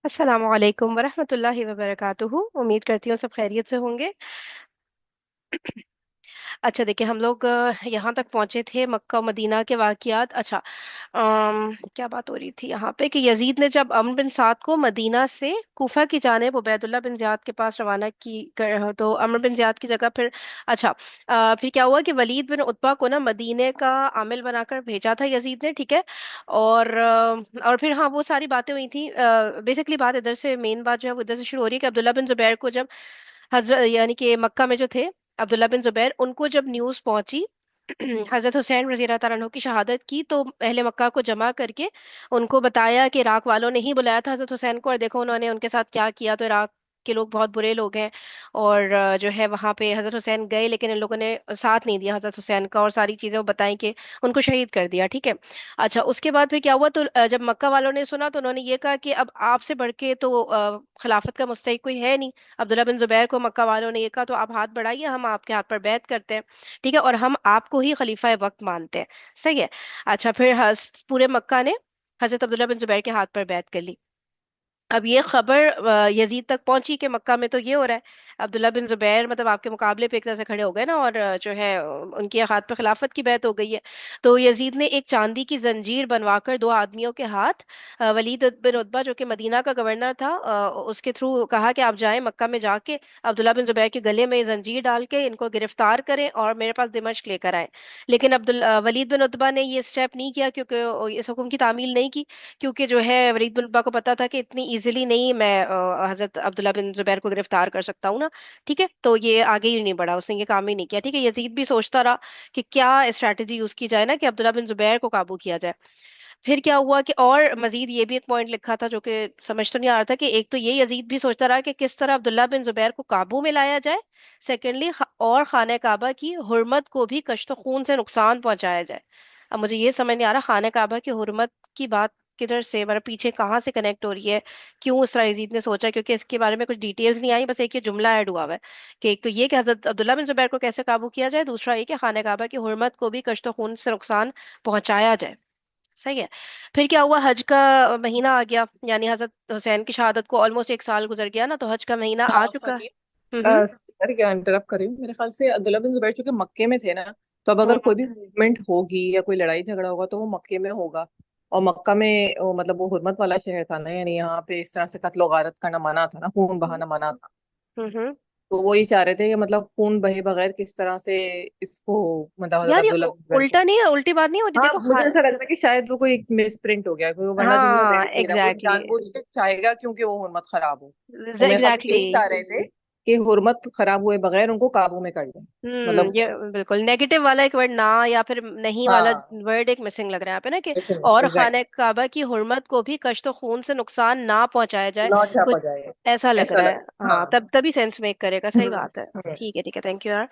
अस्सलाम वालेकुम वरहमतुल्लाहि वबरकातुहू। उम्मीद करती हूँ सब खैरियत से होंगे। अच्छा देखिए, हम लोग यहाँ तक पहुंचे थे, मक्का मदीना के वाकयात। अच्छा, क्या बात हो रही थी यहाँ पे कि यजीद ने जब अम्र बिन साद को मदीना से कूफा की जानिब उबैदुल्लाह बिन ज़ियाद के पास रवाना तो अम्र बिन ज़ियाद की जगह फिर। अच्छा, फिर क्या हुआ कि वलीद बिन उतबा को ना मदीने का आमिल बनाकर भेजा था यजीद ने, ठीक है। और फिर हाँ, वो सारी बातें हुई थी। बेसिकली बात इधर से, मेन बात जो है वो इधर से शुरू हो रही है कि अब्दुल्ला बिन जुबैर को जब हजरत यानी कि मक्का में जो थे अब्दुल्ला बिन जुबैर, उनको जब न्यूज़ पहुंची हजरत हुसैन रजी अल्लाह तआला अन्हु की शहादत की, तो अहले मक्का को जमा करके उनको बताया कि इराक वालों ने ही बुलाया था हजरत हुसैन को, और देखो उन्होंने उनके साथ क्या किया। तो इराक के लोग बहुत बुरे लोग हैं, और जो है वहां पे हजरत हुसैन गए, लेकिन इन लोगों ने साथ नहीं दिया हजरत हुसैन का, और सारी चीजें वो बताई कि उनको शहीद कर दिया, ठीक है। अच्छा, उसके बाद फिर क्या हुआ, तो जब मक्का वालों ने सुना तो उन्होंने ये कहा कि अब आपसे बढ़ के तो खिलाफत का मुस्तहिक कोई है नहीं। अब्दुल्ला बिन जुबैर को मक्का वालों ने ये कहा, तो आप हाथ बढ़ाइए, हम आपके हाथ पर बैत करते हैं, ठीक है, और हम आपको ही खलीफा वक्त मानते हैं। सही है। अच्छा, फिर पूरे मक्का ने हजरत अब्दुल्ला बिन जुबैर के हाथ पर बैत कर ली। अब ये खबर यजीद तक पहुंची कि मक्का में तो ये हो रहा है, अब्दुल्ला बिन जुबैर मतलब आपके मुकाबले पे एक तरह से खड़े हो गए ना, और जो है उनके हाथ पे खिलाफत की बैत हो गई है। तो यजीद ने एक चांदी की जंजीर बनवाकर दो आदमियों के हाथ, वलीद बिन उतबा जो कि मदीना का गवर्नर था, उसके थ्रू कहा कि आप जाएं मक्का में, जाके अब्दुल्ला बिन जुबैर के गले में ये जंजीर डाल के इनको गिरफ्तार करें और मेरे पास दिमश्क लेकर आए। लेकिन वलीद बिन उतबा ने ये स्टेप नहीं किया, क्योंकि इस हुक्म की तामील नहीं की, क्योंकि जो है वलीद बिन उतबा को पता था कि इतनी इजीली नहीं मैं हजरत अब्दुल्ला बिन जुबैर को गिरफ्तार कर सकता हूँ ना, ठीक है। तो ये आगे ही नहीं बढ़ा, उसने ये काम ही नहीं किया, ठीक है। यजीद भी सोचता रहा कि क्या स्ट्रैटेजी यूज की जाए ना कि अब्दुल्ला बिन जुबैर को काबू किया जाए। फिर क्या हुआ कि और मजीद ये भी एक पॉइंट लिखा था जो कि समझ तो नहीं आ रहा था, कि एक तो ये यजीद भी सोचता रहा कि किस तरह अब्दुल्ला बिन जुबैर को काबू में लाया जाए, सेकेंडली और खाने काबा की हुर्मत को भी कश्त खून से नुकसान पहुंचाया जाए। अब मुझे ये समझ नहीं आ रहा खाने काबा की हुर्मत की बात किधर से, मतलब पीछे कहाँ से कनेक्ट हो रही है, क्यों इस तरह यजीद ने सोचा, क्योंकि इसके बारे में कुछ डिटेल्स नहीं आई, बस एक ये जुमला ऐड हुआ हुआ है कि एक तो ये कि हजरत अब्दुल्ला बिन जुबैर को कैसे काबू किया जाए, दूसरा ये कि खाने काबा की हुर्मत को भी कश्त खून से नुकसान पहुंचाया जाए। सही है। फिर क्या हुआ, हज का महीना आ गया, यानी हजरत हुसैन की शहादत को ऑलमोस्ट एक साल गुजर गया ना, तो हज का महीना आ हाँ चुका है। फनी। हम्म। सर क्या इंटरप्ट कर रही हूँ, मेरे ख्याल से अब्दुल्ला बिन जुबैर चूंकि मक्के में थे ना, तो अब अगर हम्म। कोई भी मूवमेंट होगी या कोई लड़ाई झगड़ा होगा तो वो मक्के में होगा। और मक्का में मतलब वो हुर्मत वाला शहर था ना, यानी यहाँ पे इस तरह से कत्ल गारत करना मना था ना, खून बहाना मना था। हम्म। तो वो ये चाह रहे थे कि मतलब खून बहे बगैर किस तरह से इसको, मतलब हजरत यार ये अब्दुल्ला बिन जुबैर को। उल्टा नहीं है, उल्टी बात नहीं हो रही, हाँ देखो मुझे ऐसा लग रहा है कि शायद वो कोई एक मिस प्रिंट हो गया, क्योंकि वरना जुमला हाँ, वही सही रहा, वो एग्जैक्टली। जानबूझ के चाहेगा क्योंकि वो हुर्मत खराब हो। तो मेरे ख्याल से एग्जैक्टली। यही चाह रहे थे कि हुर्मत खराब हुए बगैर उनको काबू में कर लें। मतलब ये बिल्कुल नेगेटिव वाला एक वर्ड ना, या फिर नहीं वाला हाँ, वर्ड एक मिसिंग लग रहा है यहाँ पे ना, कि और खाने एग्जैक्ट काबा की हुर्मत को भी कष्ट खून से नुकसान ना पहुंचाया जाए, नौ छापा कुछ जाए, ऐसा लग ऐसा रहा है। लग। हाँ, हाँ। तब तभी सेंस मेक करेगा, सही बात है। हम्म। ठीक है, ठीक है, थैंक यू यार।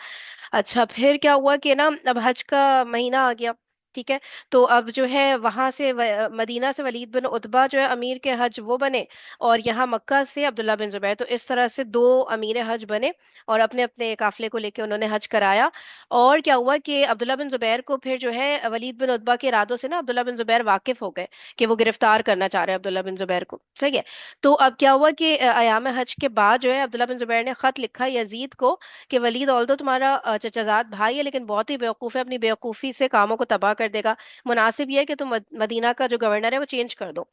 अच्छा, फिर क्या हुआ कि ना अब हज का महीना आ गया, ठीक है। तो अब जो है वहां से मदीना से वलीद बिन उतबा जो है अमीर के हज वो बने, और यहाँ मक्का से अब्दुल्ला बिन जुबैर, तो इस तरह से दो अमीर हज बने, और अपने अपने काफिले को लेके उन्होंने हज कराया। और क्या हुआ कि अब्दुल्ला बिन जुबैर को फिर जो है वलीद बिन उतबा के इरादों से ना अब्दुल्ला बिन जुबैर वाकिफ हो गए कि वो गिरफ्तार करना चाह रहे हैं अब्दुल्ला बिन जुबैर को, सही है। तो अब क्या हुआ कि अयाम हज के बाद जो है अब्दुल्ला बिन जुबैर ने खत लिखा यजीद को कि वलीद ऑल्दो तुम्हारा चचाजाद भाई है, लेकिन बहुत ही बेवकूफ है, अपनी बेवकूफी से कामों को तबाह कर देगा। मुनासिब ये है कि तुम मदीना का जो गवर्नर है वो चेंज कर दो।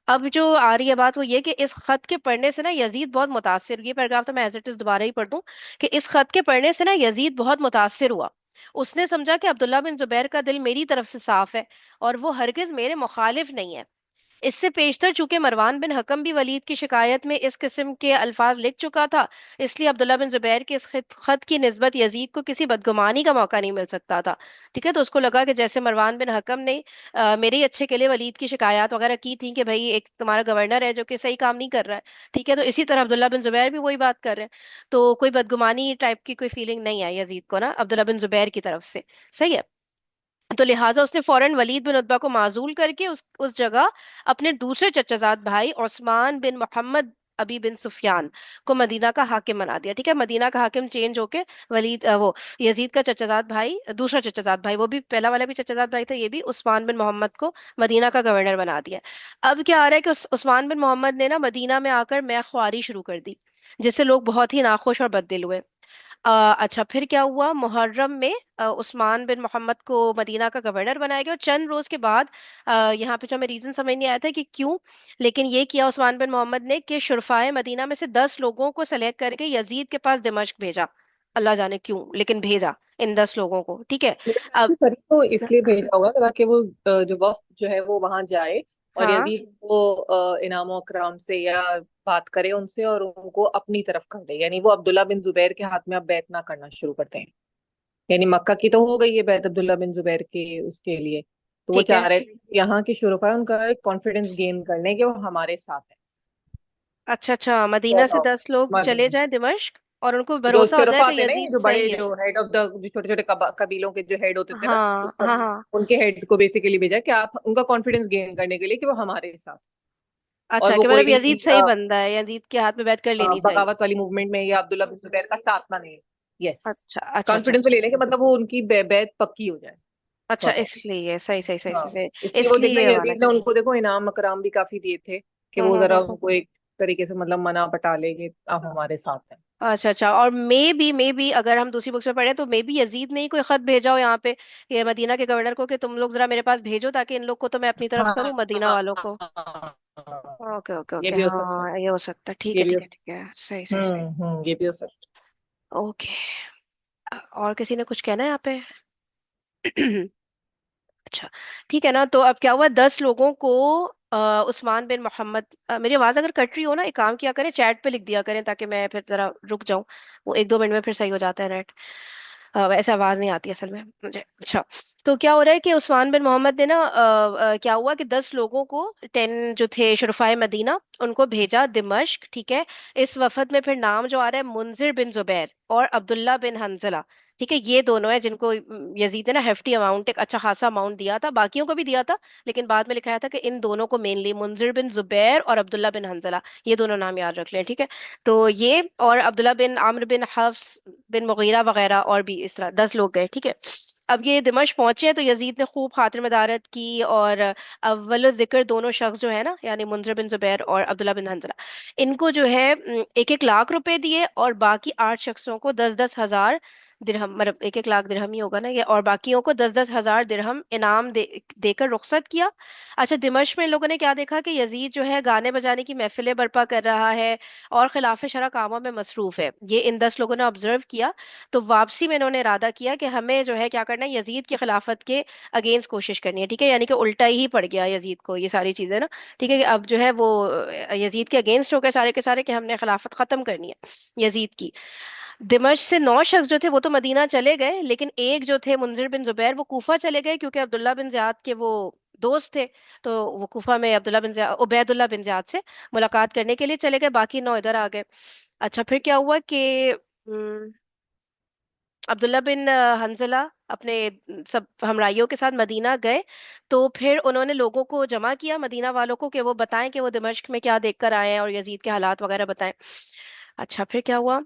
अब जो आ रही है बात वो ये कि इस खत के पढ़ने से ना यजीद बहुत मुतासिर, ये पैराग्राफ तो मैं एज इट इज दोबारा ही पढ़ दूं, कि इस खत के पढ़ने से ना यजीद बहुत मुतासिर हुआ। उसने समझा कि अब्दुल्ला बिन जुबैर का दिल मेरी तरफ से साफ है, और वो हरगिज मेरे मुखालिफ नहीं है। इससे पेशतर चूंकि मरवान बिन हकम भी वलीद की शिकायत में इस किस्म के अल्फाज लिख चुका था, इसलिए अब्दुल्ला बिन जुबैर के इस खत की निस्बत यजीद को किसी बदगुमानी का मौका नहीं मिल सकता था, ठीक है। तो उसको लगा कि जैसे मरवान बिन हकम ने मेरे ही अच्छे के लिए वलीद की शिकायत वगैरह की थी कि भाई एक तुम्हारा गवर्नर है जो कि सही काम नहीं कर रहा है, ठीक है, तो इसी तरह अब्दुल्ला बिन जुबैर भी वही बात कर रहे हैं। तो कोई बदगुमानी टाइप की कोई फीलिंग नहीं आई यजीद को ना अब्दुल्ला बिन जुबैर की तरफ से। सही है। तो लिहाजा उसने फौरन वलीद बिन उतबा को माजूल करके उस जगह अपने दूसरे चचाजाद भाई उस्मान बिन मोहम्मद अबी बिन सुफियान को मदीना का हाकिम बना दिया। ठीक है, मदीना का हाकिम चेंज होके वो यजीद का चचाजाद भाई, दूसरा चचाजाद भाई, वो भी पहला वाला भी चचाजाद भाई था, ये भी उस्मान बिन मोहम्मद को मदीना का गवर्नर बना दिया। अब क्या आ रहा है कि उस्मान बिन मोहम्मद ने ना मदीना में आकर मैं ख्वारी शुरू कर दी, जिससे लोग बहुत ही नाखुश और बददिल हुए। अच्छा, फिर क्या हुआ, मुहर्रम में उस्मान बिन मोहम्मद को मदीना का गवर्नर बनाया गया, और चंद रोज के बाद यहाँ पे जो हमें रीजन समझ नहीं आया था कि क्यों, लेकिन ये किया उस्मान बिन मोहम्मद ने कि शुरफाए मदीना में से 10 लोगों को सेलेक्ट करके यजीद के पास दिमश्क भेजा। अल्लाह जाने क्यों, लेकिन भेजा इन 10 लोगों को। ठीक है। मेरे ख्याल अब से करीब तो इसलिए भेजा होगा ताकि वो जो वफ्द जो है वो वहां जाए और हाँ। यजीद को इनाम अकराम से या बात करे उनसे और उनको अपनी तरफ कर दे, यानी वो अब्दुल्ला बिन जुबैर के हाथ में अब बैत ना करना शुरू करते हैं। यानी मक्का की तो हो गई है बैत अब्दुल्ला बिन जुबैर के उसके लिए, तो वो ठीक चाह है। रहे थे कि यहाँ की शुरफा उनका एक कॉन्फिडेंस गेन करने के वो हमारे साथ है। अच्छा अच्छा, मदीना Sort से of। 10 लोग चले मदीना जाएं दिमश्क, और उनको जो भरोसा हो जाए शुरफा कि थे ना, ये यजीद जो बड़े सही है। जो हेड ऑफ द जो छोटे छोटे कबीलों के जो हेड होते थे ना हाँ उस हाँ सब, हाँ। उनके हेड को बेसिकली भेजा कि आप उनका कॉन्फिडेंस गेन करने के लिए कि वो हमारे साथ, और अच्छा, वो कि कोई मतलब यजीद भी सही बंदा है, यजीद के हाथ में बैठ कर लेनी चाहिए। बगावत वाली मूवमेंट में या अब्दुल्ला बिन जुबैर का साथ ना नहीं। यस। अच्छा अच्छा अच्छा कॉन्फिडेंस में अच्छा। ले लें कि मतलब वो उनकी बैत पक्की हो जाए। अच्छा, सॉर्ट ऑफ। इसलिए सही सही सही हाँ, सही सही। इसलिए वो देखना, इसलिए ये वाला यजीद ने किया। उनको देखो इनाम अकराम भी काफी दिए थे कि वो जरा हम्म। उनको एक तरीके से मतलब मना पटा ले कि आप हमारे साथ हैं। अच्छा अच्छा, और मे बी अगर हम दूसरी बुक्स में पढ़े तो मे बी यजीद ने ही कोई खत भेजा हो यहाँ पे, ये मदीना के गवर्नर को, कि तुम लोग जरा मेरे पास भेजो ताकि इन लोग को तो मैं अपनी तरफ करूँ, मदीना वालों को। हाँ, ओके ओके ये ओके, भी हो सकता है। हाँ ये हो सकता है, ठीक ये है भी ठीक हो है सकता ठीक है, सही है। सही सही। ये भी हो सकता ओके। और किसी ने कुछ कहना है यहाँ पे? अच्छा, ठीक है ना, तो अब क्या हुआ, 10 लोगों को उस्मान बिन मोहम्मद, मेरी आवाज अगर कट रही हो ना, एक काम किया करें, चैट पे लिख दिया करें ताकि मैं फिर जरा रुक जाऊं, वो 1-2 मिनट में फिर सही हो जाता है नेट। वैसे आवाज नहीं आती असल में मुझे। अच्छा, तो क्या हो रहा है कि उस्मान बिन मोहम्मद ने ना क्या हुआ कि 10 लोगों को, 10 जो थे शुरफाए मदीना, उनको भेजा दिमश्क। ठीक है। इस वफद में फिर नाम जो आ रहा है, मुंजिर बिन जुबैर और अब्दुल्ला बिन हंजला। ठीक है, ये दोनों है जिनको यजीद ने ना हेफ्टी अमाउंट, एक अच्छा खासा अमाउंट दिया था, बाकियों को भी दिया था, लेकिन बाद में लिखाया था कि इन दोनों को मेनली, मुंजिर बिन जुबैर और अब्दुल्ला बिन हंजला, ये दोनों नाम याद रख लें। ठीक है। तो ये, और अब्दुल्ला बिन आमर बिन हफ्स बिन मुगीरा वगैरह, और भी इस तरह 10 लोग गए। ठीक है। अब ये दिमश्क पहुंचे हैं तो यजीद ने खूब खातिर मदारत की, और अव्वल जिक्र दोनों शख्स जो है ना, यानी मुंजिर बिन जुबैर और अब्दुल्ला बिन हंजला, इनको जो है 1-1 लाख रुपए दिए, और बाकी 8 शख्सों को 10-10 हजार दिरहम, मतलब 1-1 लाख दिरहम ही होगा ना ये, और बाकियों को 10-10 हजार दिरहम इनाम देकर रुखसत किया। अच्छा, दिमश्क में इन लोगों ने क्या देखा कि यजीद जो है गाने बजाने की महफिलें बर्पा कर रहा है और खिलाफ शरअ कामों में मसरूफ है, ये इन 10 लोगों ने ऑब्जर्व किया। तो वापसी में इन्होंने इरादा किया कि हमें जो है क्या करना है, यजीद की खिलाफत के अगेंस्ट कोशिश करनी है। ठीक है, यानी कि उल्टा ही पड़ गया यजीद को ये सारी चीजें ना। ठीक है, कि अब जो है वो यजीद के अगेंस्ट हो गए सारे के सारे, कि हमने खिलाफत खत्म करनी है यजीद की। दिमश्क से 9 शख्स जो थे वो तो मदीना चले गए, लेकिन एक जो थे मुंजिर बिन जुबैर, वो कूफा चले गए, क्योंकि अब्दुल्ला बिन ज़ियाद के वो दोस्त थे। तो वो कूफा में उबैदुल्ला बिन ज़ियाद से मुलाकात करने के लिए चले गए, बाकी 9 इधर आ गए। अच्छा, फिर क्या हुआ कि अब्दुल्ला बिन हंजला अपने सब हमराइयों के साथ मदीना गए। तो फिर उन्होंने लोगों को जमा किया, मदीना वालों को, कि वो बताएं कि वो दिमश्क में क्या देखकर आए हैं, और यजीद के हालात वगैरह बताएं। अच्छा, फिर क्या हुआ,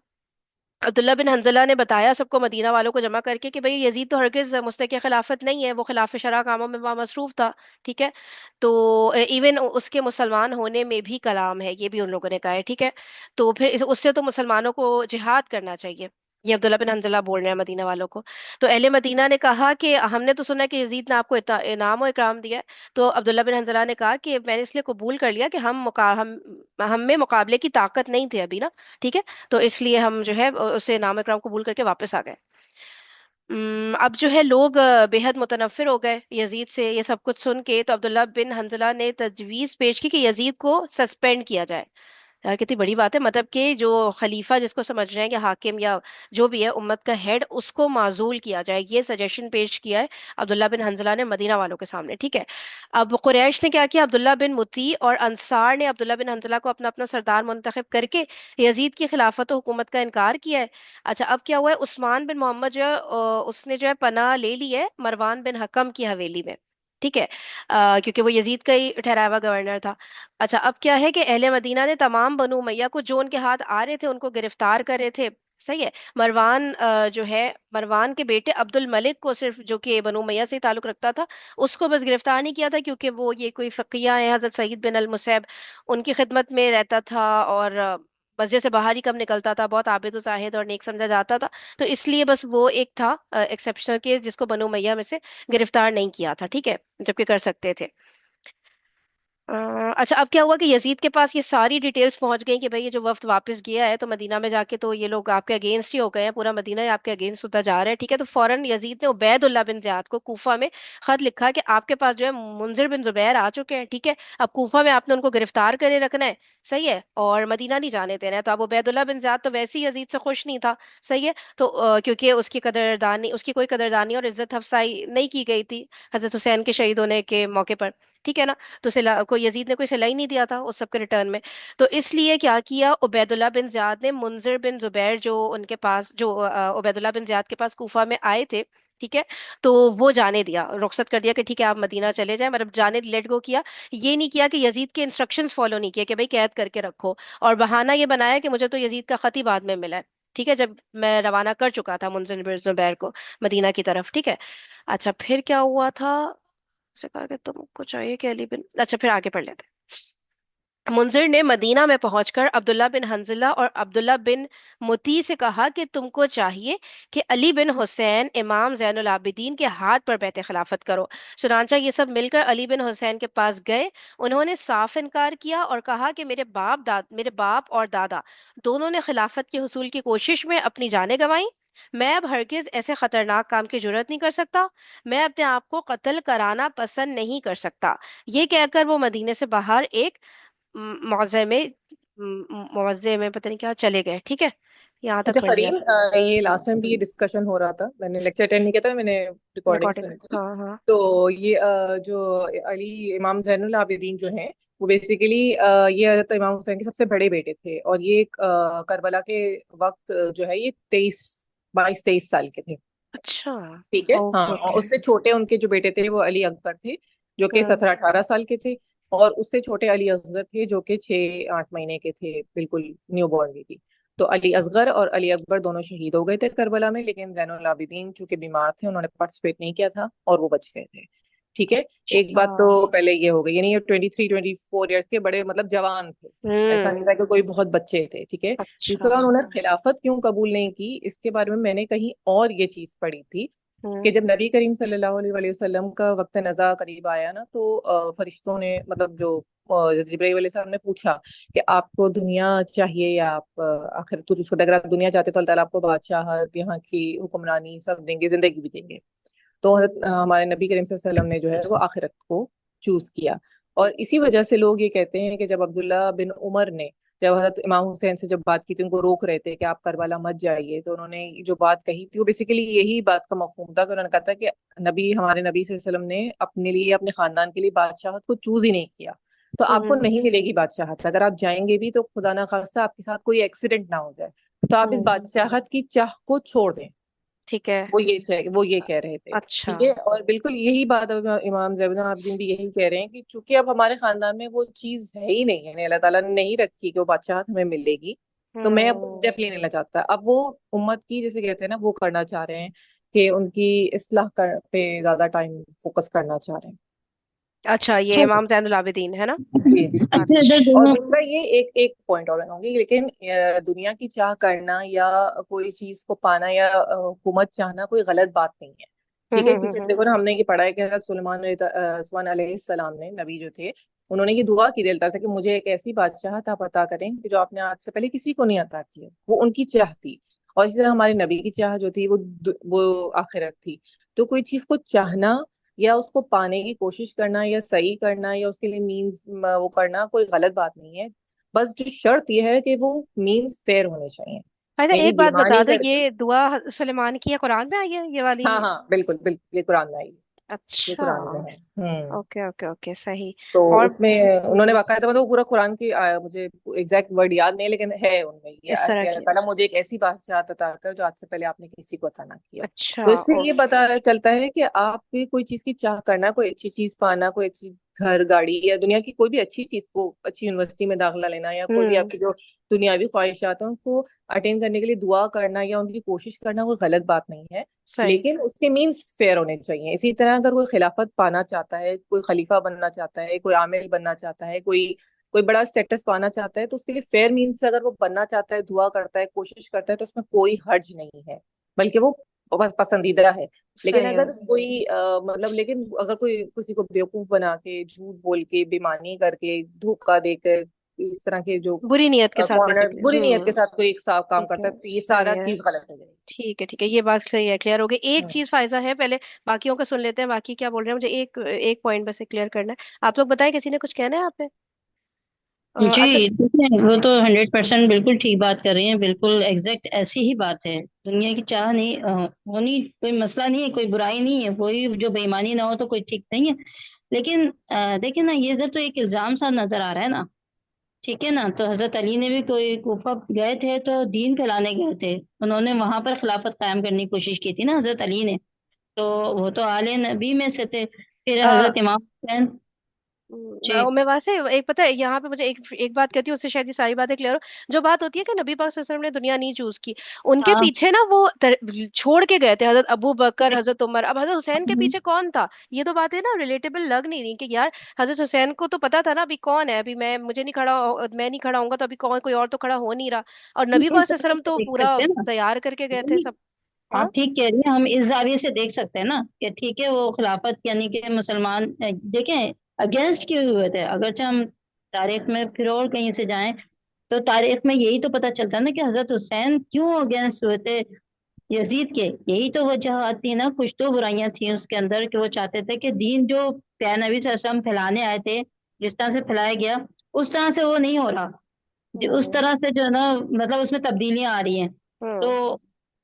अब्दुल्ला बिन हंजला ने बताया सबको, मदीना वालों को जमा करके, कि भाई यजीद तो हरगिज मुस्तहक़ खिलाफत नहीं है, वो खिलाफ शरअ कामों में मसरूफ था। ठीक है। तो इवन उसके मुसलमान होने में भी कलाम है, ये भी उन लोगों ने कहा है। ठीक है। तो फिर उससे तो मुसलमानों को जिहाद करना चाहिए, ये अब्दुल्ला बिन हंजला बोल रहे हैं मदीना वालों को। तो अहले मदीना ने कहा कि हमने तो सुना कि यजीद ने आपको इनाम और इकराम दिया है। तो अब्दुल्ला बिन हंजला ने कहा कि मैंने इसलिए कबूल कर लिया कि हम में मुकाबले की ताकत नहीं थी अभी ना। ठीक है। तो इसलिए हम जो है उसे नाम इकराम कबूल करके वापस आ गए। अब जो है लोग बेहद मुतनफिर हो गए यजीद से, ये सब कुछ सुन के। तो अब्दुल्ला बिन हंजला ने तजवीज पेश की कि यजीद को सस्पेंड किया जाए। यार कितनी बड़ी बात है, मतलब कि जो खलीफा जिसको समझ रहे हैं कि हाकिम या जो भी है उम्मत का हेड, उसको माजूल किया जाए, ये सजेशन पेश किया है अब्दुल्ला बिन हंजला ने मदीना वालों के सामने। ठीक है। अब कुरैश ने क्या किया, अब्दुल्ला बिन मुती और अंसार ने अब्दुल्ला बिन हंजला को अपना अपना सरदार मुंतखब करके यजीद की खिलाफत और हुकूमत का इनकार किया है। अच्छा, अब क्या हुआ है, उस्मान बिन मोहम्मद जो है उसने जो है पनाह ले ली है मरवान बिन हकम की हवेली में। ठीक है। क्योंकि वो यजीद का ही ठहराया हुआ गवर्नर था। अच्छा, अब क्या है कि अहले मदीना ने तमाम बनु उमैया को जो उनके हाथ आ रहे थे उनको गिरफ्तार करे थे। सही है। मरवान जो है, मरवान के बेटे अब्दुल मलिक को सिर्फ, जो कि बनु उमैया से ही ताल्लुक रखता था, उसको बस गिरफ्तार नहीं किया था, क्योंकि वो ये कोई फकीहा है हजरत सईद बिन अल मुसैब, उनकी खिदमत में रहता था, और मस्जिद से बाहर ही कम निकलता था, बहुत आबिद जाहिद और नेक समझा जाता था। तो इसलिए बस वो एक था एक्सेप्शनल केस, जिसको बनु उमैया में से गिरफ्तार नहीं किया था, ठीक है, जबकि कर सकते थे। अ, अच्छा, अब क्या हुआ कि यजीद के पास ये सारी डिटेल्स पहुंच गई कि भाई ये जो वफ्द वापस गया है तो मदीना में जाके तो ये लोग आपके अगेंस्ट ही हो गए हैं, पूरा मदीना ही आपके अगेंस्ट होता जा रहा है, ठीक है। तो फौरन यजीद ने उबैदुल्लाह बिन ज़ियाद को कूफा में खत लिखा कि आपके पास जो है मुंजिर बिन जुबैर आ चुके हैं, ठीक है। अब कूफा में आपने उनको गिरफ्तार करे रखना है, सही है, और मदीना नहीं जाने देना है। तो अब उबैदुल्लाह बिन ज़ियाद तो वैसे ही यजीद से खुश नहीं था, सही है। तो क्योंकि उसकी कदरदानी, उसकी कोई कदरदानी और इज्जत अफसाई नहीं की गई थी हजरत हुसैन के शहीद होने के मौके पर, ठीक है ना। तो सिला कोई, यजीद ने कोई सिलाई नहीं दिया था उस सब के रिटर्न में। तो इसलिए क्या किया, उबैदुल्लाह बिन ज़ियाद ने मुंजिर बिन जुबैर, जो उनके पास, जो उबैदुल्लाह बिन ज़ियाद के पास कूफा में आए थे, ठीक है, तो वो जाने दिया, रुखसत कर दिया कि ठीक है आप मदीना चले जाएं, मतलब जाने, लेट गो किया। ये नहीं किया कि यजीद के इंस्ट्रक्शंस फॉलो नहीं किए कि भाई कैद करके रखो, और बहाना ये बनाया कि मुझे तो यजीद का खत ही बाद में मिला है, ठीक है, जब मैं रवाना कर चुका था मुंजिर बिन जुबैर को मदीना की तरफ, ठीक है। अच्छा, फिर क्या हुआ था, से कहा कि तुमको चाहिए कि अली बिन, अच्छा फिर आगे पढ़ लेते हैं। मुंजिर ने मदीना में पहुंचकर अब्दुल्ला बिन हंजला और अब्दुल्ला बिन मुती से कहा कि तुमको चाहिए कि अली बिन हुसैन इमाम जैनुल आबिदीन के हाथ पर बैत खिलाफत करो। चुनांचा ये सब मिलकर अली बिन हुसैन के पास गए। उन्होंने साफ इनकार किया और कहा कि मेरे बाप और दादा दोनों ने खिलाफत के हुसूल की कोशिश में अपनी जानें गंवाई। मैं अब हरगिज ऐसे खतरनाक काम की जुर्रत नहीं कर सकता। मैं अपने आप को कत्ल कराना पसंद नहीं कर सकता। ये कहकर वो मदीने से बाहर एक मुआवजे में मुआवजे में पता नहीं क्या चले गए, ठीक है। यहाँ तक अच्छा पढ़ लिया। फरीन, ये लास्ट टाइम भी ये डिस्कशन हो रहा था, मैंने लेक्चर अटेंड नहीं किया था, मैंने रिकॉर्डिंग रिकॉर्डिंग, सुनी थी। हाँ हाँ। तो ये जो अली इमाम जैनुल आबिदीन जो हैं, वो बेसिकली ये हजरत इमाम हुसैन के सबसे बड़े बेटे थे, और ये करबला के वक्त जो है ये 22-23 साल के थे। अच्छा। ठीक है, हाँ। ओके और ओके। उससे छोटे उनके जो बेटे थे वो अली अकबर थे, जो कि हम्म 17-18 साल के थे। और उससे छोटे अली असगर थे, जो कि 6-8 महीने के थे, बिल्कुल न्यू बॉर्न बेबी। तो अली असगर और अली अकबर दोनों शहीद हो गए थे करबला में, लेकिन जैनुल आबिदीन चूंकि बीमार थे, उन्होंने पार्टिसिपेट नहीं किया था और वो बच गए थे। ठीक है। एक बात हाँ। तो पहले ये हो गई, यानी ये 23-24 ईयर्स के बड़े, मतलब जवान थे। ऐसा हम्म। नहीं था कि कोई बहुत बच्चे थे। ठीक है। अच्छा। दूसरा, उन्होंने खिलाफत क्यों कबूल नहीं की, इसके बारे में मैंने कहीं और ये चीज पढ़ी थी हम्म कि जब नबी करीम सल्लल्लाहु अलैहि वसल्लम का वक्त नज़ा करीब आया ना, तो फरिश्तों ने, मतलब जो जिब्राइल अलैहि सलाम ने पूछा कि आपको दुनिया चाहिए या आप आखिर कुछ उसको, अगर आप दुनिया चाहते तो अल्लाह ताला आपको बादशाहत, यहाँ की हुक्मरानी सब देंगे, जिंदगी भी देंगे। तो हमारे नबी करीम सल्लल्लाहु अलैहि वसल्लम ने जो है वो आखिरत को चूज किया। और इसी वजह से लोग ये कहते हैं कि जब अब्दुल्ला बिन उमर ने, जब हजरत इमाम हुसैन से जब बात की थी, उनको रोक रहे थे कि आप करबला मत जाइए, तो उन्होंने जो बात कही थी वो बेसिकली यही बात का मफहूम था कि उन्होंने कहा था कि हमारे नबी सल्लल्लाहु अलैहि वसल्लम ने अपने लिए, अपने खानदान के लिए बादशाहत को चूज ही नहीं किया। तो आपको हम्म नहीं मिलेगी बादशाहत, अगर आप जाएंगे भी तो खुदा ना खास्ता आपके साथ कोई एक्सीडेंट ना हो जाए, तो आप इस हम्म। बादशाहत की चाह को छोड़ दें। ठीक है। वो ये कह रहे थे। अच्छा। ठीक है। और बिल्कुल यही बात अब इमाम जैनुल आबिदीन भी यही कह रहे हैं कि चूंकि अब हमारे खानदान में वो चीज है ही नहीं, यानी अल्लाह ताला ने नहीं रखी कि वो बादशाहत हमें मिलेगी, तो मैं अब हम्म। स्टेप नहीं लेना चाहता। अब वो उम्मत की, जैसे कहते हैं ना, वो करना चाह रहे हैं कि उनकी पे ज्यादा टाइम फोकस करना चाह रहे हैं। अच्छा, ये तो इमाम जैनुल आबिदीन है ना। जी जी जी। और अच्छा। दूसरा ये एक एक पॉइंट और मैं कहूंगी, लेकिन दुनिया की चाह करना या कोई चीज को पाना या हुकूमत चाहना कोई गलत बात नहीं है। ठीक है। क्योंकि हम्म। देखो ना, हमने ये पढ़ा है कि हज़रत सुलेमान अलैहिस्सलाम ने, नबी जो थे, उन्होंने ये दुआ की दिल से कि मुझे एक ऐसी बादशाहत आप अता करें कि जो आपने आज से पहले किसी को नहीं अता की है। वो उनकी चाह थी। और इसी तरह हमारे नबी की चाह जो थी, वो आखिरत थी। तो कोई चीज को चाहना या उसको पाने की कोशिश करना या सही करना या उसके लिए मीन्स वो करना कोई गलत बात नहीं है। बस जो शर्त यह है कि वो मीन्स फेयर होने चाहिए। अच्छा, यानी एक बात बता बेईमानी दो, करके। ये दुआ सुलेमान की या कुरान में आई है ये वाली। हाँ हाँ, बिल्कुल बिल्कुल, ये कुरान में आई है। ये अच्छा। कुरान में है। हम्म। ओके ओके ओके, सही। तो और उसमें उन्होंने बाकायदा, मतलब पूरा कुरान की मुझे एग्जैक्ट वर्ड याद नहीं है, लेकिन है उनमें ये इस तरह कि अल्लाह की। ताला मुझे एक ऐसी बादशाहत अता कर जो आज से पहले आपने किसी को अता ना किया। अच्छा। तो इससे ओ। ये पता चलता है कि आपकी कोई चीज की चाह करना, कोई अच्छी चीज पाना, कोई अच्छी घर गाड़ी या दुनिया की कोई भी अच्छी चीज को, अच्छी यूनिवर्सिटी में दाखिला लेना या कोई भी हम्म। आपकी जो दुनियावी ख्वाहिशात हैं उनको अटेन करने के लिए दुआ करना या उनकी कोशिश करना कोई गलत बात नहीं है। सही। लेकिन उसके मीन्स फेयर होने चाहिए। इसी तरह अगर कोई खिलाफत पाना चाहता है, कोई खलीफा बनना चाहता है, कोई आमिर बनना चाहता है, कोई कोई बड़ा स्टेटस पाना चाहता है, तो उसके लिए फेयर मीन्स से अगर वो बनना चाहता है, दुआ करता है, कोशिश करता है, तो उसमें कोई हर्ज नहीं है, बल्कि वो बस पसंदीदा है। लेकिन सही है। अगर कोई मतलब, लेकिन अगर कोई किसी को बेवकूफ बना के, झूठ बोल के, बेईमानी करके, धोखा देकर, इस तरह के जो बुरी नियत के साथ फॉरेनर बेसिकली। बुरी नीयत के साथ कोई एक साफ काम ठीक करता है, है, तो ये सही सारा है। चीज गलत हो जाएगी। ठीक है, ये बात सही है, क्लियर हो गई। एक हम्म। चीज फायदा है, पहले बाकियों का सुन लेते हैं, बाकी क्या बोल रहे हैं। मुझे एक एक पॉइंट बस क्लियर करना है। आप लोग बताएं, किसी ने कुछ कहना है आप पे? अच्छा। जी देखिए, वो जी। तो 100% बिल्कुल ठीक बात कर रही हैं, बिल्कुल एग्जैक्ट ऐसी ही बात है। दुनिया की चाह नहीं होनी कोई मसला नहीं है, कोई बुराई नहीं है, कोई जो बेईमानी ना हो तो कोई ठीक नहीं है। लेकिन देखिए ना, ये इधर तो एक इल्जाम सा नजर आ रहा है ना। ठीक है ना, तो हजरत अली ने भी कोई कूफा गए थे तो दीन फैलाने गए थे। उन्होंने वहां पर खिलाफत कायम करने की कोशिश की थी ना हजरत अली ने। तो वो तो आले नबी में से थे। फिर हजरत इमाम हुसैन। जी। मैं वहां से एक, पता है यहाँ पे मुझे एक एक बात कहती हूँ, उससे शायद ये सारी बातें क्लियर हो। जो बात होती है कि नबी पाक सल्लल्लाहु अलैहि वसल्लम ने दुनिया नहीं चूज की, उनके हाँ। पीछे ना वो छोड़ के गए थे हजरत अबू बकर, हजरत उमर। अब हजरत हुसैन के पीछे कौन था? ये तो बातें ना रिलेटेबल लग नहीं रही कि यार, हजरत हुसैन को तो पता था ना अभी कौन है, अभी मुझे नहीं खड़ा मैं नहीं खड़ा होऊंगा तो अभी कौन, कोई और तो खड़ा हो नहीं रहा। और नबी इस पाक सल्लल्लाहु अलैहि जाविये वसल्लम से तो देख पूरा सकते हैं ना। तैयार करके गए थे नहीं, सब। हाँ। आप ठीक कह रही हैं, हम इस जाविये से देख सकते हैं ना कि ठीक है, वो खिलाफत यानी कि मुसलमान देखें अगेंस्ट क्यों हुए थे। अगरचे हम तारीख में फिर और कहीं से जाएं तो तारीख में यही तो पता चलता है ना कि हजरत हुसैन क्यों अगेंस्ट हुए थे यजीद के। यही तो वजह थी ना, कुछ तो बुराइयां थी उसके अंदर कि वो चाहते थे कि दीन जो प्यारे नबी सल्लल्लाहु अलैहि वसल्लम फैलाने आए थे, जिस तरह से फैलाया गया उस तरह से वो नहीं हो रहा। उस हम्म। तरह से जो है ना, मतलब उसमें तब्दीलियां आ रही हैं। तो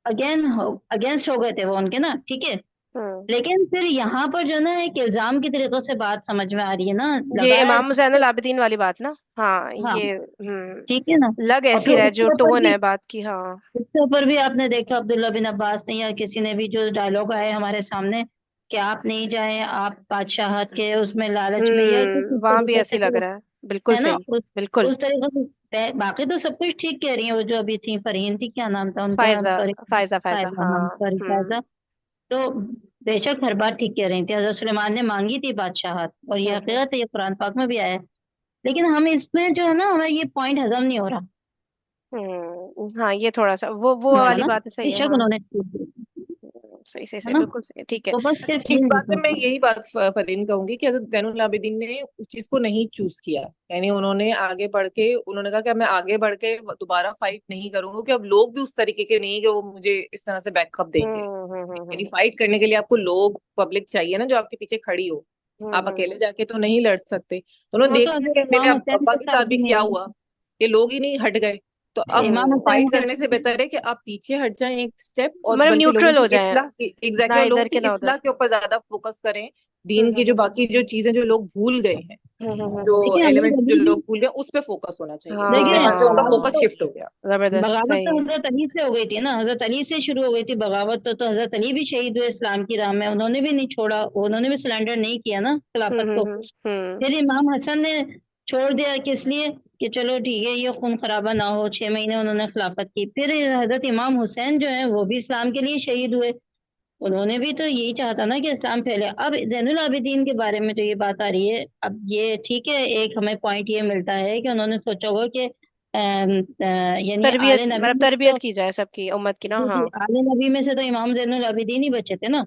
हम्म। अगेंस्ट हो गए थे वो उनके ना, ठीक है। हम्म। लेकिन फिर यहाँ पर जो है ना एक इल्जाम की तरीके से बात समझ में आ रही है ना, ये लगाया इमाम जैनुल आबिदीन वाली बात ना? हाँ, हाँ, ये ठीक है ना। लग और ऐसी फिर रहा है, जो उसके ऊपर टोन भी है बात की। हाँ। उसके ऊपर भी आपने देखा अब्दुल्ला बिन अब्बास ने या किसी ने भी जो डायलॉग आए हमारे सामने कि आप नहीं जाए, आप बादशाहत के उसमें लालच में या कुछ इस वहां भी तरीके ऐसे से लग जो रहा है, बिल्कुल है ना, सही। बिल्कुल। उस तरीके से बाकी तो सब कुछ ठीक कह रही है। वो जो अभी थी फरहीन थी, क्या नाम था उनका, फायजा। सॉरी, फायजा फायजा, फायजा, हाँ हाँ। सॉरी फायजा। तो बेशक हर बात ठीक कह रही थी, हजरत सुलेमान ने मांगी थी बादशाहत और ये हम्म। हकीकत है, ये कुरान पाक में भी आया है। लेकिन हम इसमें जो है ना, हमें ये पॉइंट हजम नहीं हो रहा। हाँ, ये थोड़ा सा वो है वाली ना, बात सही है, बेशक हाँ। उन्होंने सही सही है सही, ना। बिल्कुल सही है, ठीक है। तो बस सिर्फ इस ये बात में है। मैं यही बात फरीन कहूंगी कि हजरत जैनुल आबिदीन ने उस चीज को नहीं चूज किया। यानी उन्होंने आगे बढ़ के उन्होंने कहा कि मैं आगे बढ़ के दोबारा फाइट नहीं करूंगा, कि अब लोग भी उस तरीके के नहीं है कि वो मुझे इस तरह से बैकअप देंगे। यानी फाइट करने के लिए आपको लोग, पब्लिक चाहिए ना जो आपके पीछे खड़ी हो। आप अकेले जाके तो नहीं लड़ सकते। तो उन्होंने वो देख तो लिया हजरत कि मेरे इमाम हुसैन अब्बा के के साथ साथ भी भी क्या नहीं हुआ, कि लोग ही नहीं हट गए। तो है, अब इमाम हुसैन फाइट के करने से बेहतर है कि आप पीछे हट जाएं एक स्टेप, और मतलब बल्कि लोगों न्यूट्रल हो की जाए, इस्लाह की, एग्जैक्टली, ना और लोगों इधर की के ना इस्लाह उधर। के ऊपर ज्यादा फोकस करें। दीन की जो बाकी जो चीजें जो लोग भूल गए हैं, जो देखिए हजरत एलिमेंट्स जो अली भी, लोग भूल गए, उस पे फोकस होना चाहिए। तो मेरे देखिए ख्याल से उनका हाँ, बगावत फोकस तो शिफ्ट हो गया। जबरदस्त, बगावत तो सही। हजरत अली से हो गई थी ना, हजरत अली से शुरू हो गई थी बगावत। तो हजरत अली भी शहीद हुए इस्लाम की राह में, उन्होंने भी नहीं छोड़ा, उन्होंने भी सरेंडर नहीं किया ना खिलाफत को। हम्म। फिर इमाम हसन ने छोड़ दिया, किस लिए कि चलो ठीक है ये खून खराबा ना हो, 6 महीने उन्होंने खिलाफत की। फिर हजरत इमाम हुसैन जो है वो भी इस्लाम के लिए शहीद हुए। उन्होंने भी तो यही चाहता ना कि इस्लाम फैले। अब जैनुल आबिदीन के बारे में जो ये बात आ रही है, अब ये ठीक है, एक हमें पॉइंट ये मिलता है कि उन्होंने सोचा होगा कि यानी तरबियत, आले नबी मतलब में से तरबियत तो, की जाए सबकी उम्मत की ना, जी हाँ। जी, आले नबी में से तो इमाम जैनुल आबिदीन ही बचे थे ना।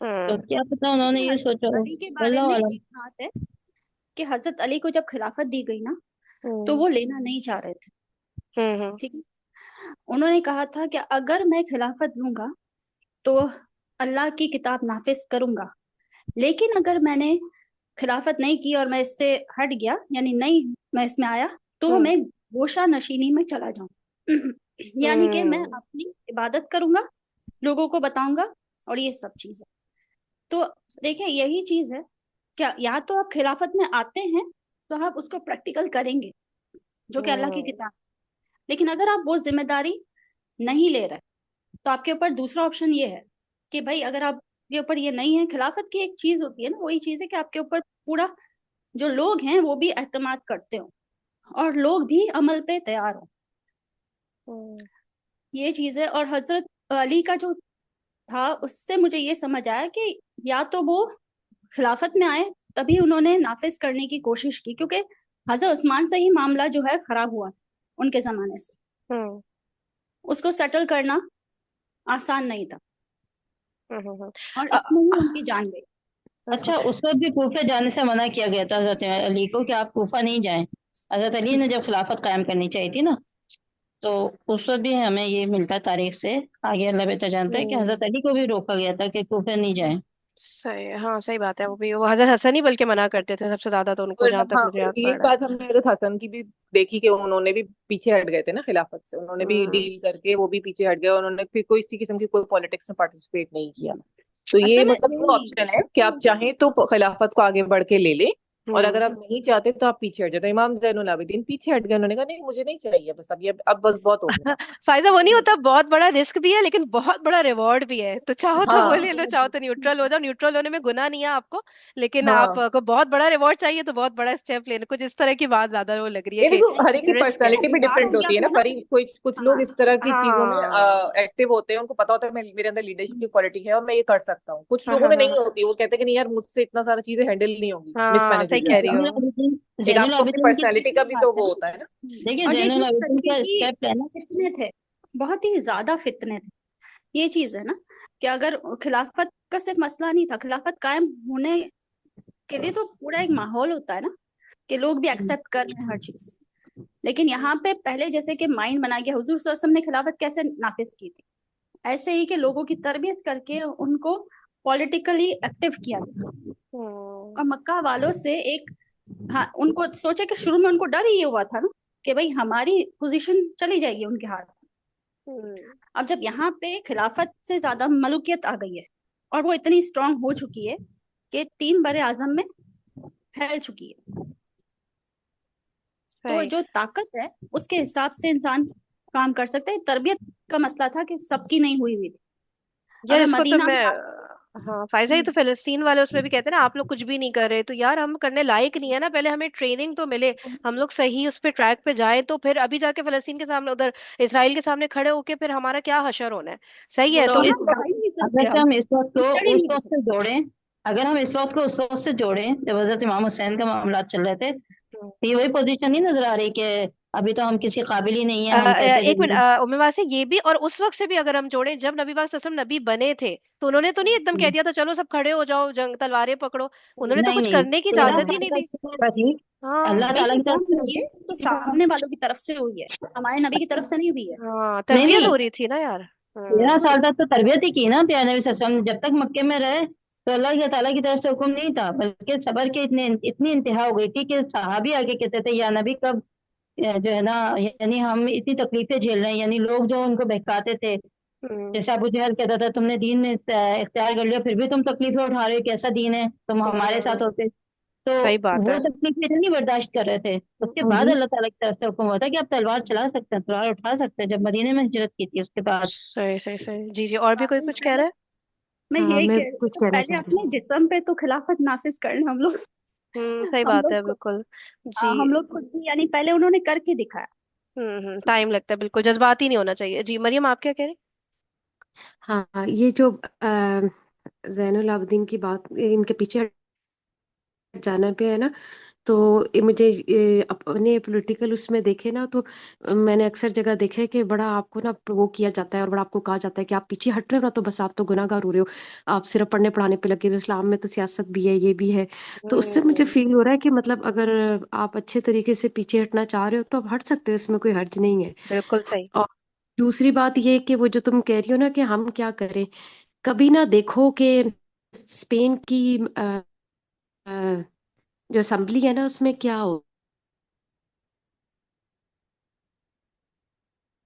तो हम्म। क्या पता उन्होंने देखिए ये हजरत सोचा हो। अली के बारे अल्लाह में आलम। एक बात है कि हजरत अली को जब खिलाफत दी गई ना, तो हम्म। वो लेना नहीं चाह रहे थे। हम्म। ठीक है, उन्होंने कहा था कि अगर मैं खिलाफत लूंगा तो अल्लाह की किताब नाफिज करूंगा, लेकिन अगर मैंने खिलाफत नहीं की और मैं इससे हट गया, यानी नहीं मैं इसमें आया, तो हम्म। मैं गोशा नशीनी में चला जाऊं। यानी कि मैं हम्म। अपनी इबादत करूंगा, लोगों को बताऊंगा, और ये सब चीजें। तो देखिए यही चीज है क्या या तो आप खिलाफत में आते हैं तो आप उसको प्रैक्टिकल करेंगे, जो कि अल्लाह की किताब। लेकिन अगर आप वो जिम्मेदारी नहीं ले रहे तो आपके ऊपर दूसरा ऑप्शन ये है कि भाई अगर आपके ऊपर ये नहीं है, खिलाफत की एक चीज होती है ना, वही चीज है कि आपके ऊपर पूरा जो लोग हैं वो भी एतमाद करते हो और लोग भी अमल पे तैयार हो। ये चीज है। और हजरत अली का जो था उससे मुझे ये समझ आया कि या तो वो खिलाफत में आए तभी उन्होंने नाफिज करने की कोशिश की, क्योंकि हजरत उस्मान से ही मामला जो है खराब हुआ था उनके जमाने से। हम्म उसको सेटल करना आसान नहीं था हम्म और अ- इसमें ही उनकी जान गई। अच्छा, उस वक्त भी कूफे जाने से मना किया गया था हजरत अली को कि आप कूफा नहीं जाएं। हजरत अली ने जब खिलाफत कायम करनी चाहिए थी ना, तो उस वक्त भी हमें ये मिलता है तारीख से। आगे अल्लाह बेहतर जानता है कि हम्म हजरत अली को भी रोका गया था कि कूफे नहीं जाएं। सही, हाँ सही बात है। वो भी वो हजरत हसन ही बल्कि मना करते थे सबसे ज्यादा, तो उनको और जहां तक हाँ, मुझे याद ये पड़ रहा है। बात हमने हजरत हसन की भी देखी कि उन्होंने भी पीछे हट गए थे ना खिलाफत से, उन्होंने भी हम्म डील करके वो भी पीछे हट गए, उन्होंने कोई इसी किस्म की कोई पॉलिटिक्स में पार्टिसिपेट नहीं किया। तो ये असल में मतलब दो यही ऑप्शन है कि आप चाहें तो खिलाफत को आगे बढ़ के ले लें, और हम्म अगर आप नहीं चाहते तो आप पीछे हट जाते। इमाम जैनुल आबिदीन पीछे हट गए, उन्होंने कहा नहीं मुझे नहीं चाहिए, बस अब ये अब बस बहुत हो गया। फायदा वो नहीं होता, बहुत बड़ा रिस्क भी है लेकिन बहुत बड़ा रिवॉर्ड भी है। तो चाहो तो वो ले लो, हाँ चाहो तो न्यूट्रल हो जाओ। न्यूट्रल होने में गुनाह नहीं है आपको, लेकिन हाँ, आपको बहुत बड़ा रिवॉर्ड चाहिए तो बहुत बड़ा स्टेप लेने, कुछ इस तरह की बात ज्यादा वो लग रही है ये कि देखो हर एक की नहीं, रिस्क है। जो पर्सनालिटी भी बिगाड़ हो डिफरेंट गया होती है ना था ना। फरी। कोई कुछ लोग हाँ इस तरह की चीजों में हाँ एक्टिव होते हैं, उनको पता होता है मैं मेरे अंदर लीडरशिप की क्वालिटी है और मैं ये कर सकता हूँ। कुछ हाँ लोगों हाँ में हाँ नहीं होती, वो कहते हैं कि नहीं यार मुझसे इतना सारा चीजें हैंडल नहीं होंगी, हाँ, मिसमैनेज हो सही कह रही जाएगा। जैनुल हो। आबिदीन एक जैनुल आपको अपनी आबिदीन की पर्सनैलिटी का भी बात तो है वो ना। होता है ना। देखिए, और ये जैनुल जो आबिदीन सदके का की स्टेप है ना। फितने थे, बहुत ही ज्यादा फितने थे। ये चीज है ना कि अगर खिलाफत का सिर्फ मसला नहीं था, खिलाफत कायम होने के लिए तो पूरा एक माहौल होता है ना कि लोग भी एक्सेप्ट कर रहे हैं हर चीज। लेकिन यहाँ पे पहले जैसे कि माइंड बना गया, हुजूर सल्लल्लाहु अलैहि वसल्लम ने खिलाफत कैसे नाफिज की थी, ऐसे ही कि लोगों की तरबियत करके उनको पॉलिटिकली एक्टिव किया गया। हम्म और मक्का वालों से एक, हाँ, उनको सोचे कि शुरू में उनको डर ही ये हुआ था ना कि भाई हमारी पोजीशन चली जाएगी उनके हाथ। हम्म, अब जब यहाँ पे खिलाफत से ज्यादा मलूकियत आ गई है और वो इतनी स्ट्रांग हो चुकी है कि 3 बरे आजम में फैल चुकी है, तो सही। जो ताकत है उसके हिसाब से इंसान काम कर सकता है। तरबियत का मसला था कि सबकी नहीं हुई हुई थी। यार अगर इसको तो मदीना मैं, में हाफिज। हाँ फायजा, ये तो फिलिस्तीन वाले उसमें भी कहते हैं ना आप लोग कुछ भी नहीं कर रहे, तो यार हम करने लायक नहीं है ना, पहले हमें ट्रेनिंग तो मिले, हम लोग सही उस पे ट्रैक पे जाएं, तो फिर अभी जाके फिलिस्तीन के सामने, उधर इसराइल के सामने खड़े होके फिर हमारा क्या हशर होना है। सही है तो तो। इस वहां जा वक्त, ही नहीं सकते, अगर से हम हम इस वक्त को चढ़ ही उस नहीं वक्त से सकते। जोड़ें, अगर हम इस वक्त को उस वक्त से जोड़ें जब हजरत इमाम हुसैन का मामला चल रहे थे, हम्म। तो ये वही पोजीशन नहीं नजर आ रही कि अभी तो हम किसी काबिल ही नहीं है, हम कैसे एक मिनट, करेंगे। उम्मीद से ये भी और उस वक्त से भी अगर हम जोड़ें, जब नबी पाक सल्लल्लाहु अलैहि वसल्लम नबी बने थे तो उन्होंने तो नहीं एकदम कह दिया था चलो सब खड़े हो जाओ जंग तलवारें पकड़ो, उन्होंने तो नहीं कुछ नहीं, करने की तेरह इजाजत ही साल नहीं दी। तक तो थी। हाँ अल्लाह ताला बेशक की तरफ जंग हुई है तो से था। सामने वालों की तरफ से हुई है, हमारे नबी की तरफ से नहीं हुई है। हाँ, नहीं तरबियत नहीं, हो रही थी ना यार। 13 साल तक तो तरबियत ही की ना प्यारे नबी सल्लल्लाहु अलैहि वसल्लम ने। जब तक मक्के में रहे तो अल्लाह के ताला की तरफ से हुक्म नहीं था, बल्कि सबर के इतने इतनी इंतहा हो गई थी कि सहाबी आगे कहते थे या नबी कब जो है ना, यानी हम इतनी तकलीफें झेल रहे हैं, यानी लोग जो उनको बहकाते थे। हम्म, जैसे अबू जहल कहता था तुमने दीन में इख्तियार कर लिया फिर भी तुम तकलीफें उठा रहे हो, कैसा दीन है, तुम हमारे साथ हम्म, होते। तो सही बात वो है। तकलीफें इतनी बर्दाश्त कर रहे थे। उसके बाद अल्लाह ताला की तरफ से हुक्म हुआ था कि आप तलवार चला सकते हैं, तलवार उठा सकते हैं, जब मदीने में हिजरत की थी उसके बाद। सही सही सही, जी जी, और भी कोई बाजी कुछ कह रहा है? मैं हाँ, यही मैं कह रही थी कुछ कि कहना पहले चाहती अपने जिस्म पे तो खिलाफत नाफिज कर लें हम लोग। सही हम बात लोग है खुद, बिल्कुल। जी। हम लोग खुद भी, यानी पहले उन्होंने करके दिखाया। टाइम लगता है बिल्कुल, जज्बाती नहीं होना चाहिए। जी मरियम, आप क्या कह रहे हाँ, ये जो जैनुल आबदीन की बात, इनके पीछे हट जाना पे है ना, तो ये मुझे अपने पॉलिटिकल उसमें देखे ना, तो मैंने अक्सर जगह देखा है कि बड़ा आपको ना वो किया जाता है और बड़ा आपको कहा जाता है कि आप पीछे हट रहे हो ना, तो बस आप तो गुनाहगार हो रहे हो, आप सिर्फ पढ़ने पढ़ाने पे लगे हुए हो, इस्लाम में तो सियासत भी है, ये भी है। तो उससे मुझे हैं? फील हो रहा है कि मतलब अगर आप अच्छे तरीके से पीछे हटना चाह रहे हो तो आप हट सकते हो, इसमें कोई हर्ज नहीं है। बिल्कुल सही। और दूसरी बात ये कि वो जो तुम कह रही हो ना कि हम क्या करें, कभी ना देखो कि स्पेन की अ, जो असेंबली है ना उसमें क्या हो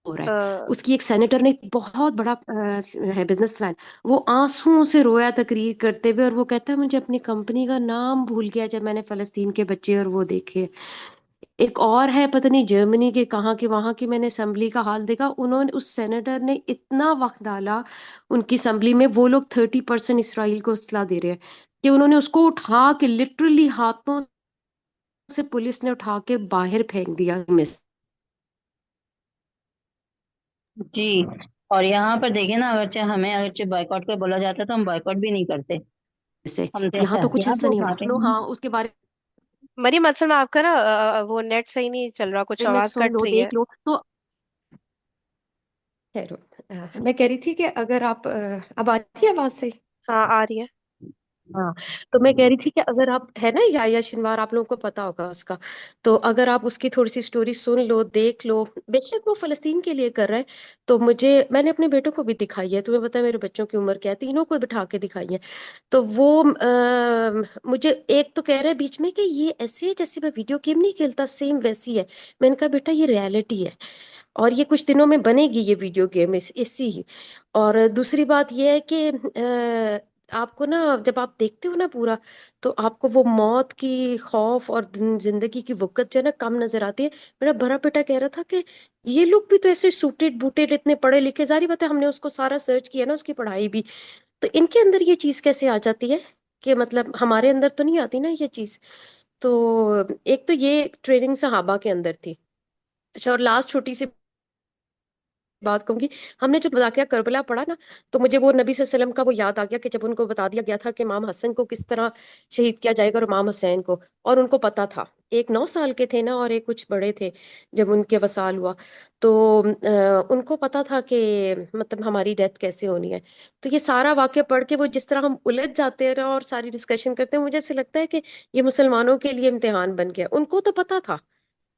रहा है। उसकी एक सेनेटर ने, बहुत बड़ा है बिजनेसमैन, वो आंसुओं से रोया तकरीर करते हुए, और वो कहता है मुझे अपनी कंपनी का नाम भूल गया जब मैंने फलस्तीन के बच्चे और वो देखे। एक और है, पता नहीं जर्मनी के कहाँ के, वहां की मैंने असेंबली का हाल देखा, उन्होंने, उस सेनेटर ने इतना वक्त डाला उनकी असेंबली में, वो लोग 30% इसराइल को असला दे रहे हैं, कि उन्होंने उसको उठा के लिटरली हाथों से, पुलिस ने उठा के बाहर फेंक दिया मिस जी। और यहाँ पर देखे ना, अगरचे हमें अगरचे बॉयकॉट को बोला जाता है तो हम बॉयकॉट भी नहीं करते। से। हम यहाँ जैसा तो कुछ यहाँ ऐसा तो नहीं हो उठाते रहा लो, हैं। हाँ उसके बारे मरीम, असल में आपका ना वो नेट सही नहीं चल रहा, कुछ में आवाज सुन कट लो, रही है। देख लो तो। खैर, मैं कह रही थी कि अगर आप अब आ रही है आवाज से? हाँ, आ रही है। हाँ, तो मैं कह रही थी कि अगर आप, है ना या शनिवार, आप लोगों को पता होगा उसका, तो अगर आप उसकी थोड़ी सी स्टोरी सुन लो, देख लो, बेशक वो फलस्तीन के लिए कर रहा है, तो मैंने अपने बेटों को भी दिखाई है, तुम्हें पता है मेरे बच्चों की उम्र क्या है, तीनों को बिठा के दिखाई है। तो वो मुझे एक तो कह रहा है बीच में कि ये ऐसे है जैसे मैं वीडियो गेम नहीं खेलता, सेम वैसी है। मैंने कहा बेटा ये रियलिटी है, और ये कुछ दिनों में बनेगी ये वीडियो गेम ऐसी ही। और दूसरी बात ये है कि आपको ना, जब आप देखते हो ना पूरा, तो आपको वो मौत की खौफ और जिंदगी की वक़्त जो है ना कम नजर आती है। मेरा बड़ा बेटा कह रहा था कि ये लोग भी तो ऐसे सूटेड बूटेड, इतने पढ़े लिखे, जारी बात है हमने उसको सारा सर्च किया ना, उसकी पढ़ाई भी, तो इनके अंदर ये चीज कैसे आ जाती है, कि मतलब हमारे अंदर तो नहीं आती ना ये चीज। तो एक तो ये ट्रेनिंग सहाबा के अंदर थी। अच्छा, और लास्ट छोटी सी बात कहूंगी, हमने जब वाकया करबला पढ़ा ना, तो मुझे वो नबी सल्लल्लाहु अलैहि वसल्लम का वो याद आ गया कि जब उनको बता दिया गया था कि इमाम हसन को किस तरह शहीद किया जाएगा और इमाम हुसैन को, और उनको पता था, एक 9 साल के थे ना और एक कुछ बड़े थे जब उनके वसाल हुआ, तो उनको पता था कि मतलब हमारी डेथ कैसे होनी है। तो ये सारा वाक्य पढ़ के वो जिस तरह हम उलझ जाते हैं और सारी डिस्कशन करते हैं, मुझे ऐसे लगता है कि ये मुसलमानों के लिए इम्तिहान बन गया। उनको तो पता था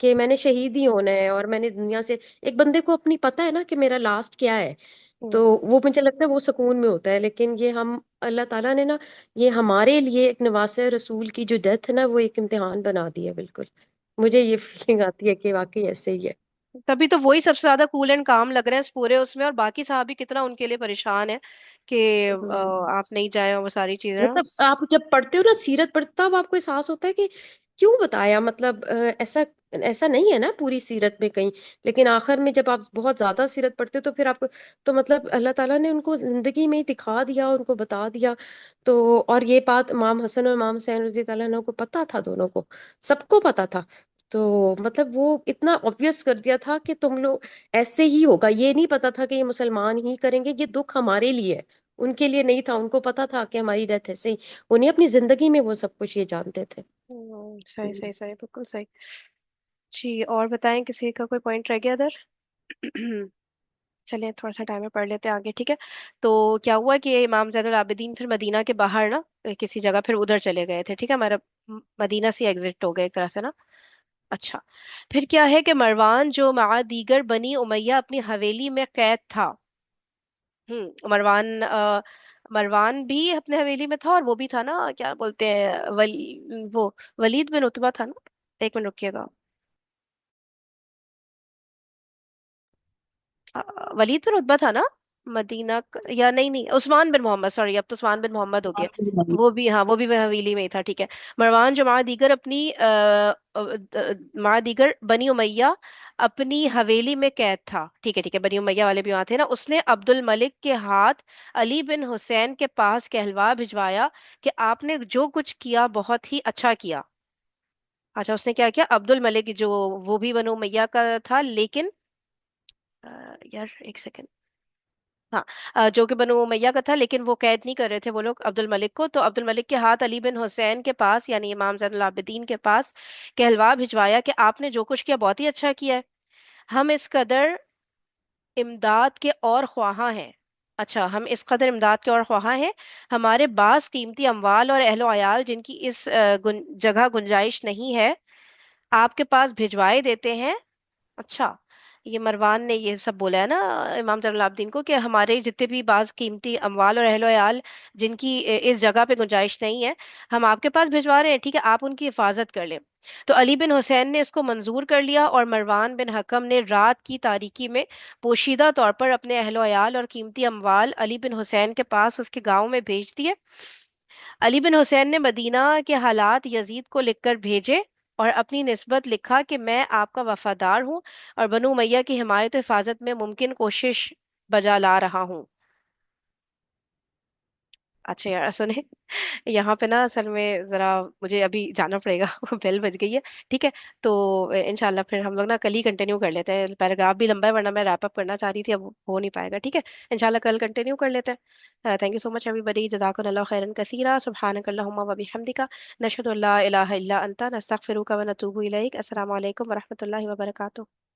कि मैंने शहीद ही होना है, और मैंने दुनिया से, एक बंदे को अपनी पता है ना कि मेरा लास्ट क्या है, तो हम्म। वो मुझे लगता है वो सुकून में होता है। लेकिन ये हम, अल्लाह ताला ने ना, ये हमारे लिए एक नवासे रसूल की जो डेथ है ना, वो एक इम्तिहान बना दी है बिल्कुल। मुझे ये फीलिंग आती है कि वाकई ऐसे ही है। तभी तो वही सबसे ज्यादा कूल एंड काम लग रहे हैं इस पूरे उसमें, और बाकी साहब भी कितना उनके लिए परेशान है कि हम्म। आप नहीं जाए, और वो सारी चीजें ना। मतलब आप जब पढ़ते हो ना सीरत पढ़ते, तब आपको एहसास होता है कि क्यों बताया, मतलब ऐसा ऐसा नहीं है ना पूरी सीरत में कहीं। लेकिन आखिर में जब आप बहुत ज्यादा सीरत पढ़ते हो, तो फिर आपको, तो मतलब अल्लाह ताला ने उनको जिंदगी में ही दिखा दिया, उनको बता दिया। तो और ये बात इमाम हसन और इमाम हुसैन रजी अल्लाह अन्हु को पता था, दोनों को, सबको पता था। तो मतलब वो इतना ऑब्वियस कर दिया था कि तुम लोग ऐसे ही होगा, ये नहीं पता था कि ये मुसलमान ही करेंगे, ये दुख हमारे लिए है, उनके लिए नहीं था। उनको पता था कि हमारी डेथ ऐसे ही, उन्हें अपनी जिंदगी में वो सब कुछ ये जानते थे। सही सही सही, बिल्कुल सही। जी, और बताएं, किसी का कोई पॉइंट रह गया इधर? चलिए थोड़ा सा टाइम में पढ़ लेते हैं आगे, ठीक है। तो क्या हुआ कि ये इमाम जैनुल आबिदीन फिर मदीना के बाहर ना किसी जगह फिर उधर चले गए थे, ठीक है, हमारा मदीना से एग्जिट हो गए एक तरह से ना। अच्छा, फिर क्या है कि मरवान जो मआ दीगर बनी उमैया अपनी हवेली में कैद था। मरवान भी अपने हवेली में था, और वो भी था ना, क्या बोलते हैं, वो वलीद बिन उतबा था ना। एक मिनट रुकिएगा। वलीद बिन उतबा था ना, या नहीं नहीं, उस्मान बिन मोहम्मद, सॉरी, अब तो उस्मान बिन मोहम्मद हो गया। वो भी, हाँ, वो भी हवेली में ही था, ठीक है। मरवान जो माँ दीगर अपनी माँ दीगर बनी उमैया अपनी हवेली में कैद था, ठीक है ठीक है, बनी उमैया वाले भी वहां थे ना। उसने अब्दुल मलिक के हाथ अली बिन हुसैन के पास कहलवा भिजवाया कि आपने जो कुछ किया बहुत ही अच्छा किया। अच्छा, उसने क्या किया, अब्दुल मलिक जो, वो भी बनु उमैया का था, लेकिन यार एक सेकंड, हाँ, जो कि बनु उमैया का था, लेकिन वो कैद नहीं कर रहे थे वो लोग अब्दुल मलिक को। तो अब्दुल मलिक के हाथ अली बिन हुसैन के पास, यानी इमाम जैनुल आबिदीन के पास, कहलवा भिजवाया कि आपने जो कुछ किया बहुत ही अच्छा किया है। हम इस कदर इमदाद के और ख्वाहा हैं। अच्छा, हम इस कदर इमदाद के और ख्वाहा हैं, हमारे पास कीमती अमवाल और अहलो अयाल जिनकी इस जगह गुंजाइश नहीं है, आपके पास भिजवाए देते हैं। अच्छा, ये मरवान ने ये सब बोला है ना इमाम जैनुल आबदीन को, कि हमारे जितने भी बाज कीमती अमवाल और अहलो अयाल जिनकी इस जगह पे गुंजाइश नहीं है, हम आपके पास भिजवा रहे हैं, ठीक है, आप उनकी हिफाजत कर लें। तो अली बिन हुसैन ने इसको मंजूर कर लिया और मरवान बिन हकम ने रात की तारीकी में पोशीदा तौर पर अपने अहलो अयाल और कीमती अमवाल अली बिन हुसैन के पास उसके गांव में भेज दिए। अली बिन हुसैन ने मदीना के हालात यजीद को लिखकर भेजे और अपनी निस्बत लिखा कि मैं आपका वफादार हूँ और बनु उमैया की हिमायत और हिफाजत में मुमकिन कोशिश बजा ला रहा हूँ। अच्छा यार सुने, यहाँ पे ना असल में जरा मुझे अभी जाना पड़ेगा बेल बज गई है, ठीक है। तो इंशाल्लाह फिर हम लोग ना कल ही कंटिन्यू कर लेते हैं, पैराग्राफ भी लंबा है वरना मैं रैप अप करना चाह रही थी, अब हो नहीं पाएगा, ठीक है। इंशाल्लाह कल कंटिन्यू कर लेते हैं। Thank you so much everybody, जज़ाकल्लाहु खैरन कसीरा, सुब्हानकल्लाहुम्मा व बिहम्दिका, नशहदु अल्ला इलाहा इल्ला अंता, नस्तगफिरुका व नतूबु इलैक। अस्सलामु अलैकुम व रहमतुल्लाहि व बरकातुहू।